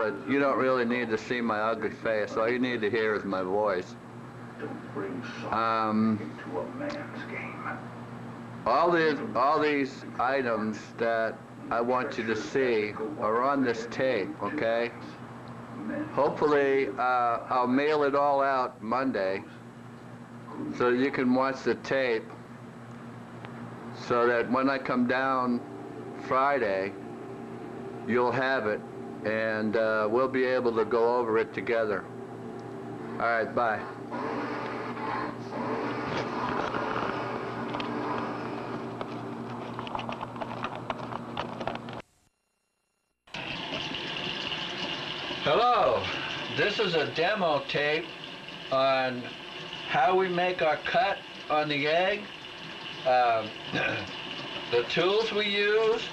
but you don't really need to see my ugly face. All you need to hear is my voice. All these items that I want you to see are on this tape, okay? Hopefully, I'll mail it all out Monday so you can watch the tape, so that when I come down Friday, you'll have it, and we'll be able to go over it together. All right, bye. Hello, this is a demo tape on how we make our cut on the egg, the tools we use,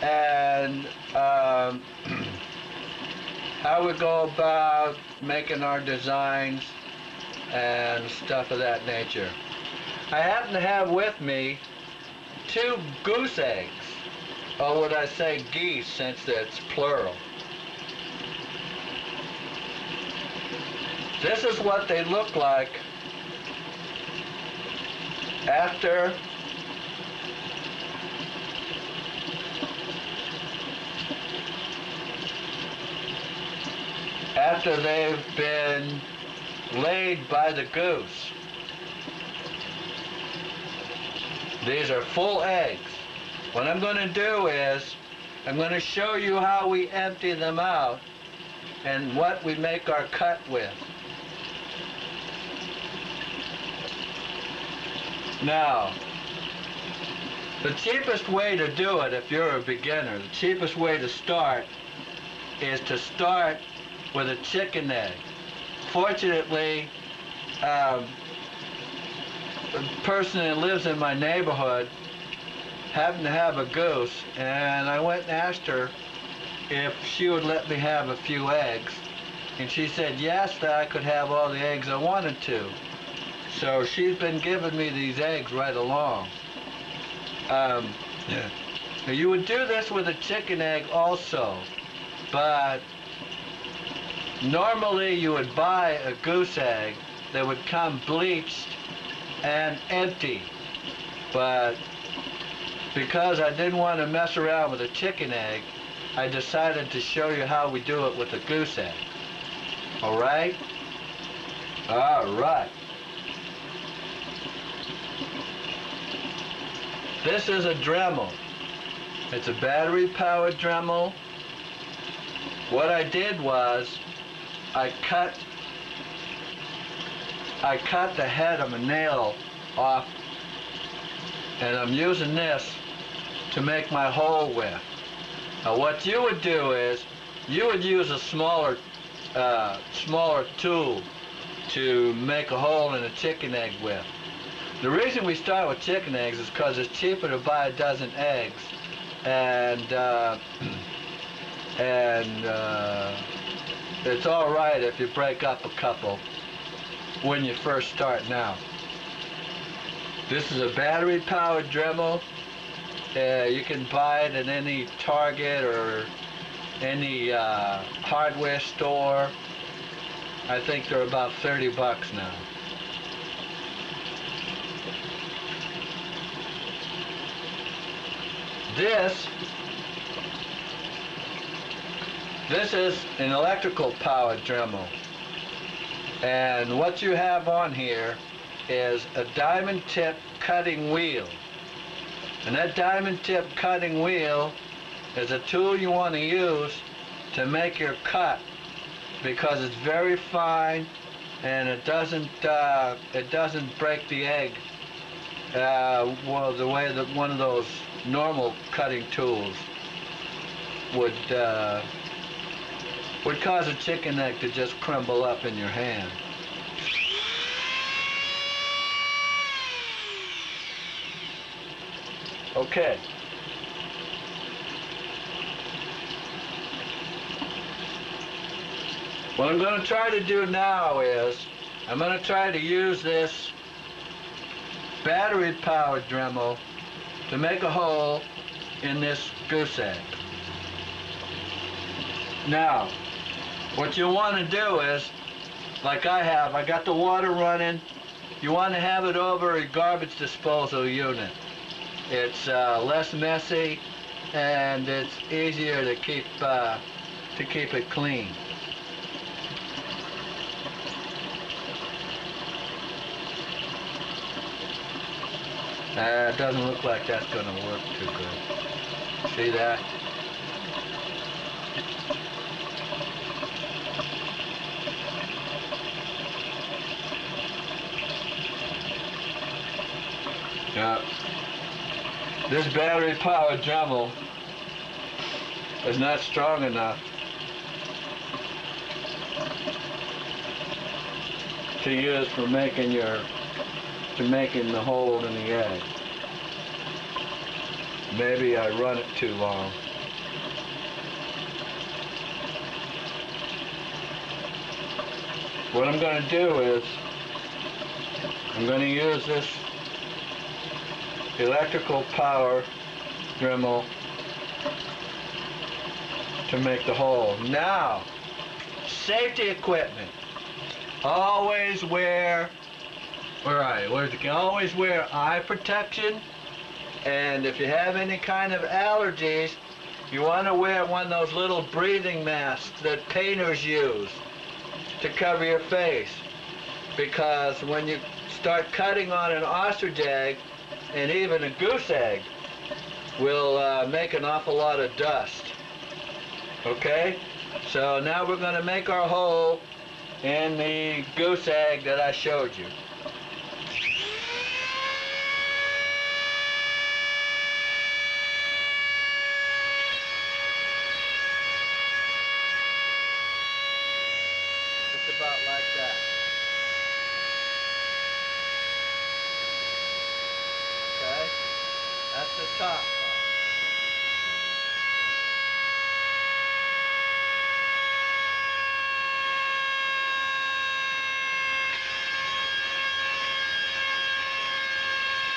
and how we go about making our designs and stuff of that nature. I happen to have with me 2 goose eggs, or would I say geese since it's plural. This is what they look like after they've been laid by the goose. These are full eggs. What I'm going to do is I'm going to show you how we empty them out and what we make our cut with. Now, the cheapest way to do it if you're a beginner, the cheapest way to start is to start with a chicken egg. Fortunately, the person that lives in my neighborhood happened to have a goose, and I went and asked her if she would let me have a few eggs, and she said yes, that I could have all the eggs I wanted to. So she's been giving me these eggs right along. Now you would do this with a chicken egg also, but normally you would buy a goose egg that would come bleached and empty. But because I didn't want to mess around with a chicken egg, I decided to show you how we do it with a goose egg. All right? All right. This is a Dremel. It's a battery-powered Dremel. What I did was I cut the head of a nail off, and I'm using this to make my hole with. Now what you would do is you would use a smaller tool to make a hole in a chicken egg with. The reason we start with chicken eggs is because it's cheaper to buy a dozen eggs, and it's all right if you break up a couple when you first start now. This is a battery-powered Dremel. You can buy it at any Target or any hardware store. I think they're about 30 bucks now. This is an electrical powered Dremel, and what you have on here is a diamond tip cutting wheel, and that diamond tip cutting wheel is a tool you want to use to make your cut, because it's very fine and it doesn't break the egg well, the way that one of those normal cutting tools would cause a chicken egg to just crumble up in your hand. Okay. What I'm going to try to do now is I'm going to try to use this battery-powered Dremel to make a hole in this goose egg. Now, What you want to do is, like I got the water running. You want to have it over a garbage disposal unit. It's less messy and it's easier to keep it clean. It doesn't look like that's going to work too good. See that? Yeah. This battery-powered Dremel is not strong enough to use for making the hole in the egg. Maybe I run it too long. What I'm going to do is I'm going to use this electrical power Dremel to make the hole. Now, safety equipment. Always wear, always wear eye protection, and if you have any kind of allergies, you want to wear one of those little breathing masks that painters use to cover your face, because when you start cutting on an ostrich egg, and even a goose egg will make an awful lot of dust. Okay? So now we're going to make our hole in the goose egg that I showed you. Just about like that. Okay? That's the top part.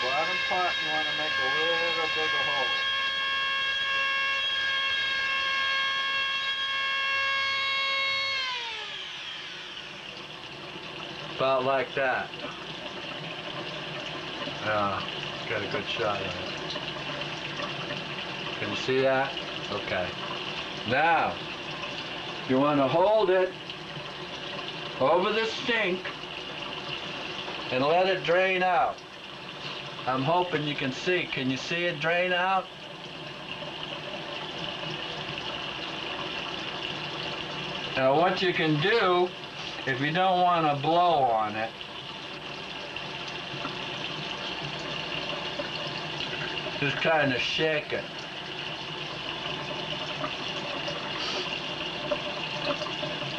Bottom part, you want to make a little bigger hole. About like that. Got a good shot of it. Can you see that? Okay. Now, you want to hold it over the sink and let it drain out. I'm hoping you can see. Can you see it drain out? Now what you can do, if you don't want to blow on it, just kind of shake it.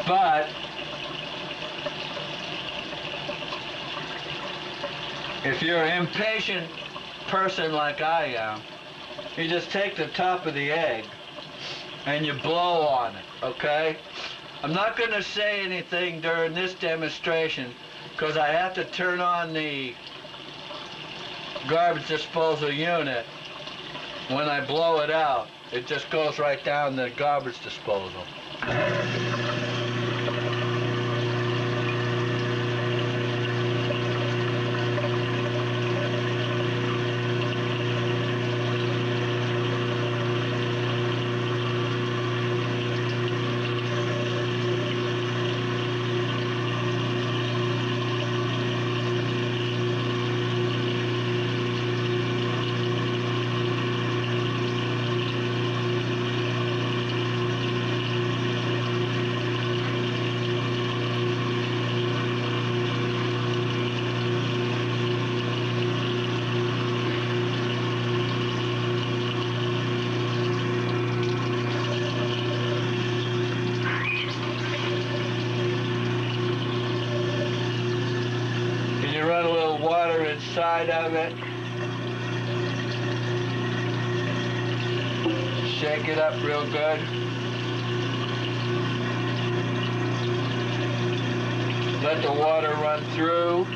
But if you're an impatient person like I am, you just take the top of the egg and you blow on it, okay? I'm not going to say anything during this demonstration because I have to turn on the garbage disposal unit. When I blow it out, it just goes right down the garbage disposal. Run a little water inside of it. Shake it up real good. Let the water run through.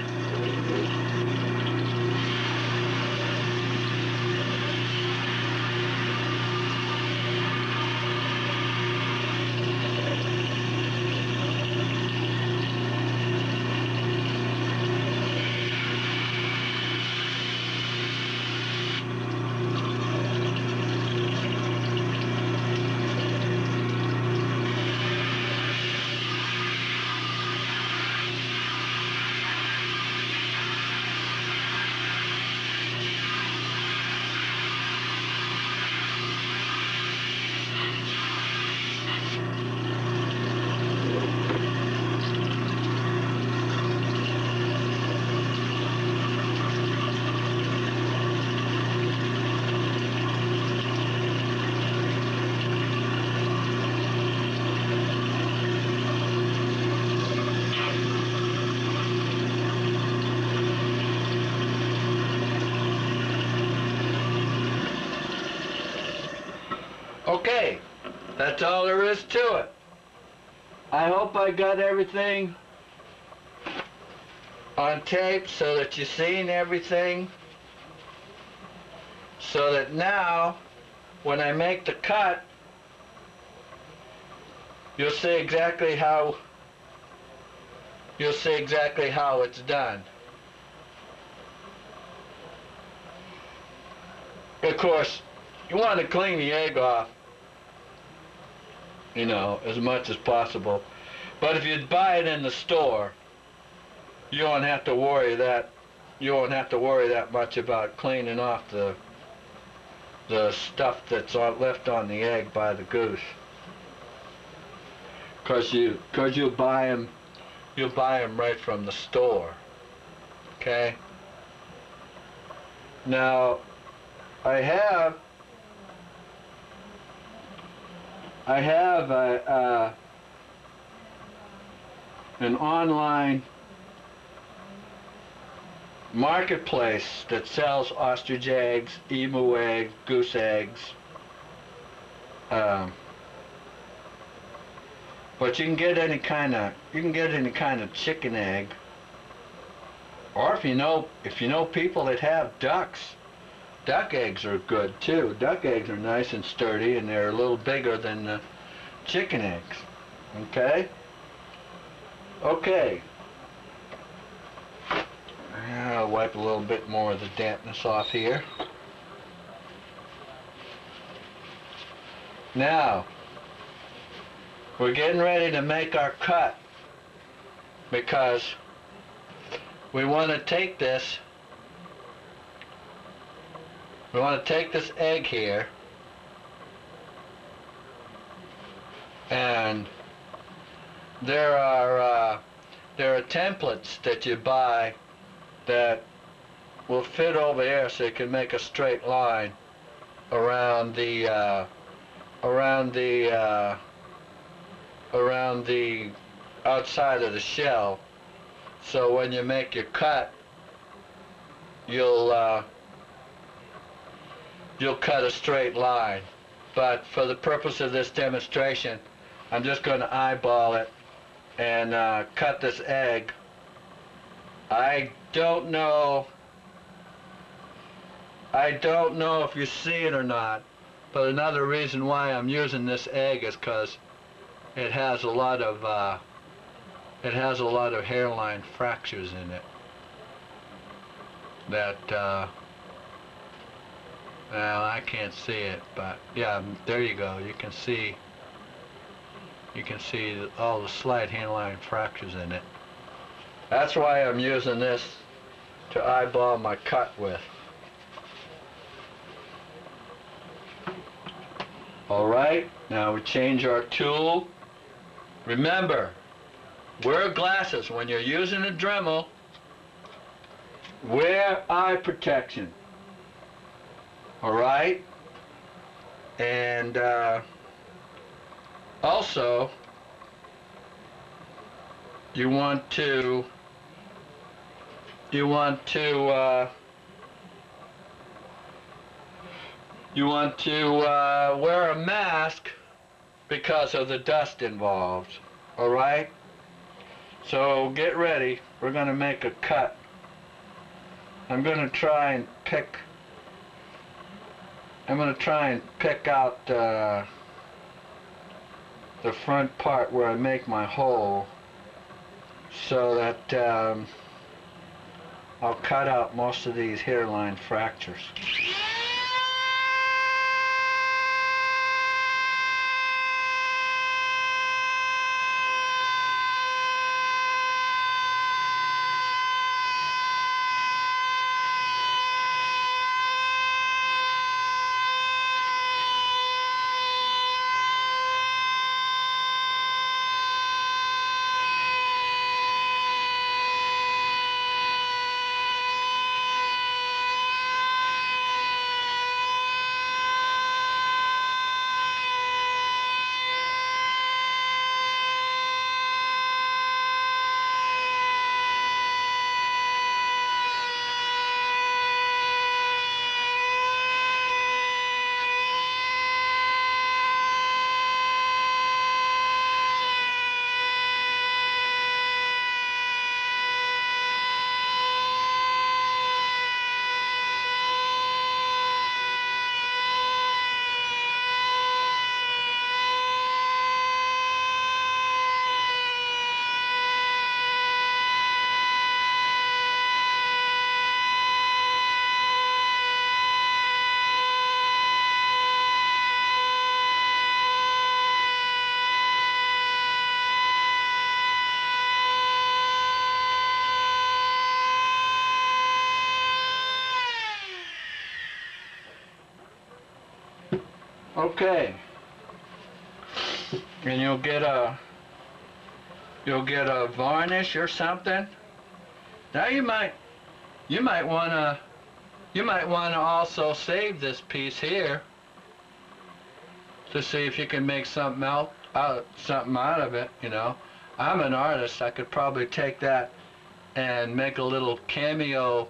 Okay, that's all there is to it. I hope I got everything on tape so that you've seen everything, so that now when I make the cut, you'll see exactly how it's done. Of course, you want to clean the egg off, you know, as much as possible. But if you buy it in the store, you won't have to worry that much about cleaning off the stuff that's left on the egg by the goose. Cause you'll buy them right from the store. Okay. Now, I have an online marketplace that sells ostrich eggs, emu eggs, goose eggs. But you can get any kind of chicken egg. Or if you know people that have ducks, duck eggs are good too. Duck eggs are nice and sturdy, and they're a little bigger than the chicken eggs. Okay? Okay. I'll wipe a little bit more of the dampness off here. Now, we're getting ready to make our cut, because we want to take this egg here, and there are templates that you buy that will fit over here, so you can make a straight line around the outside of the shell. So when you make your cut, you'll cut a straight line. But for the purpose of this demonstration, I'm just going to eyeball it and cut this egg. I don't know if you see it or not, but another reason why I'm using this egg is because it has a lot of hairline fractures in it that well, I can't see it, but yeah, there you go. You can see all the slight hairline fractures in it. That's why I'm using this to eyeball my cut with. All right, now we change our tool. Remember, wear glasses when you're using a Dremel. Wear eye protection. All right, and also you want to wear a mask because of the dust involved. All right, so get ready. We're going to make a cut. I'm going to try and pick out the front part where I make my hole, so that I'll cut out most of these hairline fractures. Okay. And you'll get a varnish or something. Now you might wanna also save this piece here to see if you can make something out of it, you know. I'm an artist. I could probably take that and make a little cameo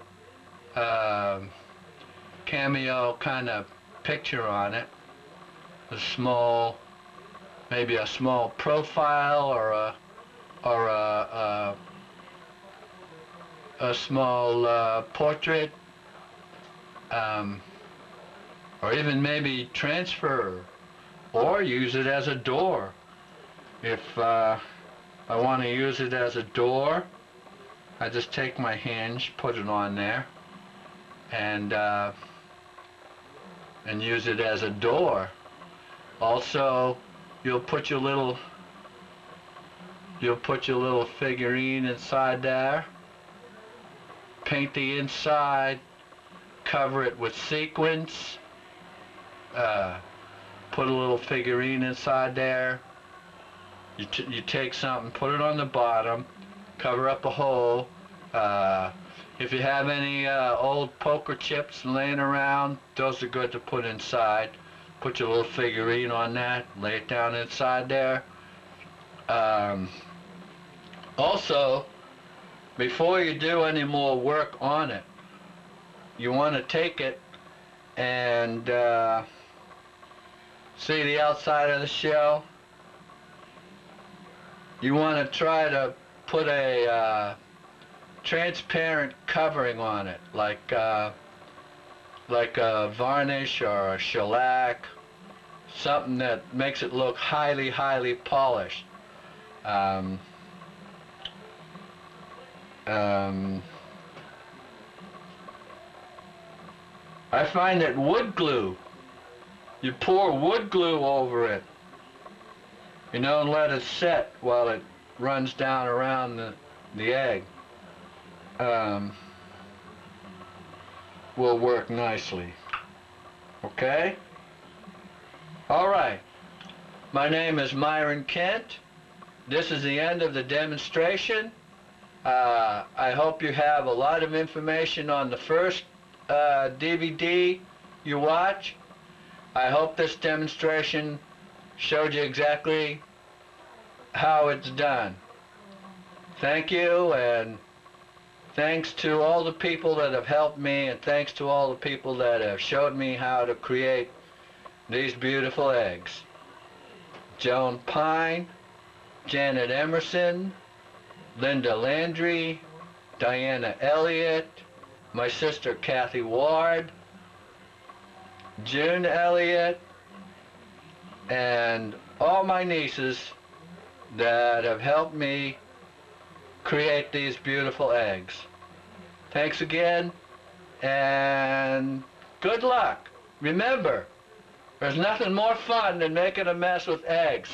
kind of picture on it. Maybe a small profile or a small portrait, or even maybe transfer or use it as a door. If I want to use it as a door, I just take my hinge, put it on there, and use it as a door. Also, you'll put your little figurine inside there, paint the inside, cover it with sequins, put a little figurine inside there. You take something, put it on the bottom, cover up a hole. If you have any old poker chips laying around, those are good to put inside. Put your little figurine on that, lay it down inside there. Also, before you do any more work on it, you want to take it and see the outside of the shell. You want to try to put a transparent covering on it, like a varnish or a shellac, something that makes it look highly polished. I find that wood glue, you pour wood glue over it, you know, and let it set while it runs down around the egg. Will work nicely. Okay? All right. My name is Myron Kent. This is the end of the demonstration. I hope you have a lot of information on the first DVD you watch. I hope this demonstration showed you exactly how it's done. Thank you, and thanks to all the people that have helped me, and thanks to all the people that have showed me how to create these beautiful eggs. Joan Pine, Janet Emerson, Linda Landry, Diana Elliott, my sister Kathy Ward, June Elliott, and all my nieces that have helped me create these beautiful eggs. Thanks again, and good luck. Remember, there's nothing more fun than making a mess with eggs.